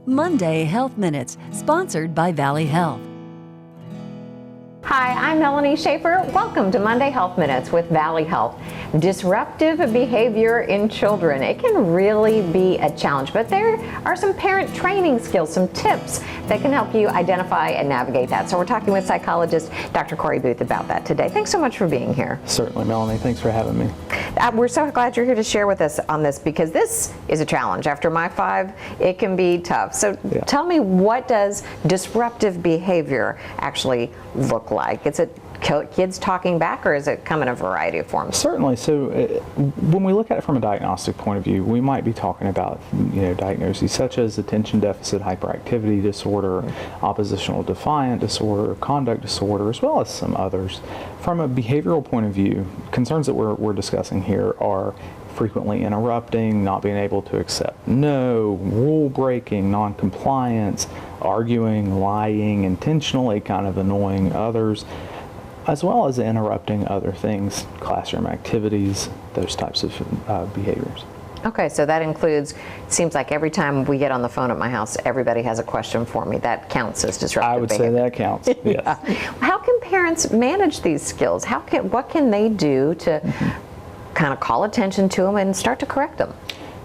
Monday Health Minutes, sponsored by Valley Health. Hi, I'm Melanie Shafer. Welcome to Monday Health Minutes with Valley Health. Disruptive behavior in children. It can really be a challenge, but there are some parent training skills, some tips that can help you identify and navigate that. So we're talking with psychologist Dr. Boothe about that today. Thanks so much for being here. Certainly, Melanie. Thanks for having me. We're so glad you're here to share with us on this, because this is a challenge. After my 5, it can be tough. So Tell me, what does disruptive behavior actually look like? Is it kids talking back, or is it come in a variety of forms? Certainly. So when we look at it from a diagnostic point of view, we might be talking about diagnoses such as attention deficit hyperactivity disorder, oppositional defiant disorder, conduct disorder, as well as some others. From a behavioral point of view, concerns that we're discussing here are frequently interrupting, not being able to accept no, rule breaking, non-compliance, arguing, lying, intentionally kind of annoying others, as well as interrupting other things, classroom activities, those types of behaviors. Okay, so that includes, seems like every time we get on the phone at my house, everybody has a question for me. That counts as disruptive behavior. I would say that counts, yes. How can parents manage these skills? What can they do to kind of call attention to them and start to correct them?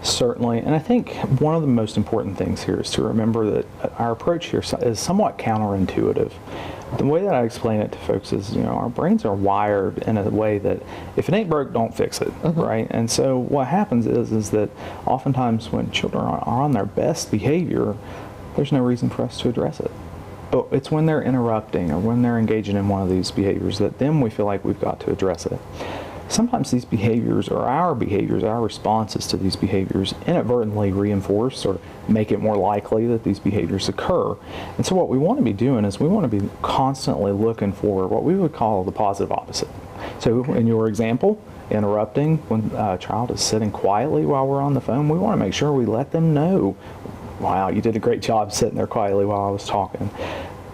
Certainly, and I think one of the most important things here is to remember that our approach here is somewhat counterintuitive. The way that I explain it to folks is, our brains are wired in a way that if it ain't broke, don't fix it, right? And so what happens is that oftentimes when children are on their best behavior, there's no reason for us to address it. But it's when they're interrupting or when they're engaging in one of these behaviors that then we feel like we've got to address it. Sometimes these behaviors, or our responses to these behaviors inadvertently reinforce or make it more likely that these behaviors occur. And so what we want to be doing is we want to be constantly looking for what we would call the positive opposite. So in your example, interrupting when a child is sitting quietly while we're on the phone, we want to make sure we let them know, wow, you did a great job sitting there quietly while I was talking.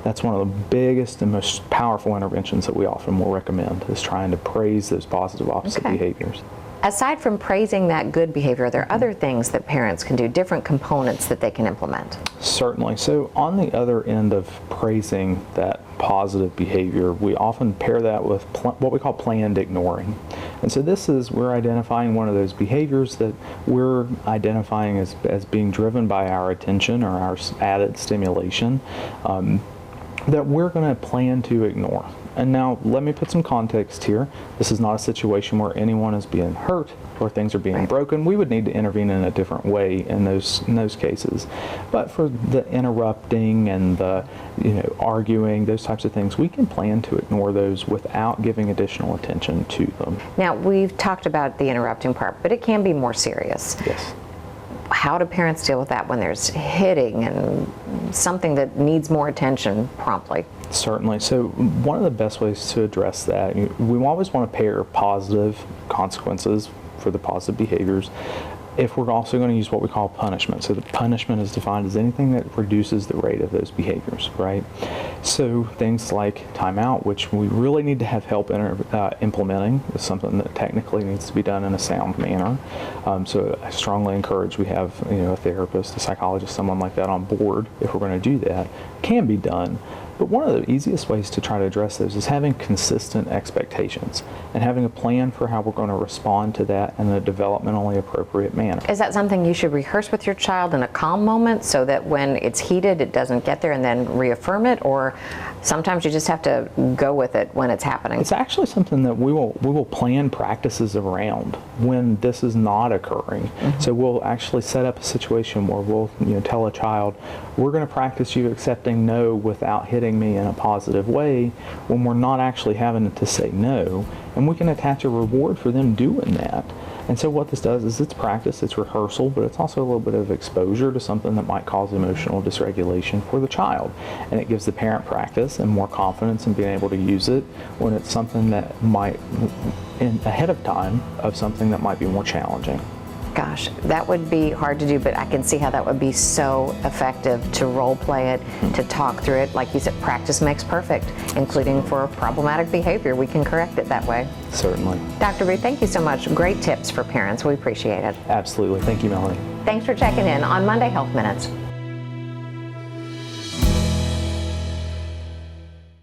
That's one of the biggest and most powerful interventions that we often will recommend, is trying to praise those positive opposite behaviors. Aside from praising that good behavior, are there other things that parents can do, different components that they can implement? Certainly. So on the other end of praising that positive behavior, we often pair that with what we call planned ignoring. And so this is, we're identifying one of those behaviors that we're identifying as being driven by our attention or our added stimulation, that we're going to plan to ignore. And now let me put some context here. This is not a situation where anyone is being hurt or things are being broken. We would need to intervene in a different way in those cases. But for the interrupting and the arguing, those types of things, we can plan to ignore those without giving additional attention to them. Now, we've talked about the interrupting part, but it can be more serious. Yes. How do parents deal with that when there's hitting and something that needs more attention promptly? Certainly. So one of the best ways to address that, we always want to pair positive consequences for the positive behaviors if we're also going to use what we call punishment. So the punishment is defined as anything that reduces the rate of those behaviors, right? So things like timeout, which we really need to have help implementing, is something that technically needs to be done in a sound manner. So I strongly encourage we have a therapist, a psychologist, someone like that on board if we're going to do that. Can be done. But one of the easiest ways to try to address those is having consistent expectations and having a plan for how we're going to respond to that in a developmentally appropriate manner. Is that something you should rehearse with your child in a calm moment so that when it's heated it doesn't get there, and then reaffirm it? Or sometimes you just have to go with it when it's happening? It's actually something that we will plan practices around when this is not occurring. So we'll actually set up a situation where we'll tell a child, we're going to practice you accepting no without hitting me in a positive way, when we're not actually having to say no, and we can attach a reward for them doing that. And so what this does is it's practice, it's rehearsal, but it's also a little bit of exposure to something that might cause emotional dysregulation for the child. And it gives the parent practice and more confidence in being able to use it when it's something that might, ahead of time, of something that might be more challenging. Gosh, that would be hard to do, but I can see how that would be so effective to role play it, to talk through it. Like you said, practice makes perfect, including for problematic behavior. We can correct it that way. Certainly. Dr. Boothe, thank you so much. Great tips for parents. We appreciate it. Absolutely. Thank you, Melanie. Thanks for checking in on Monday Health Minutes.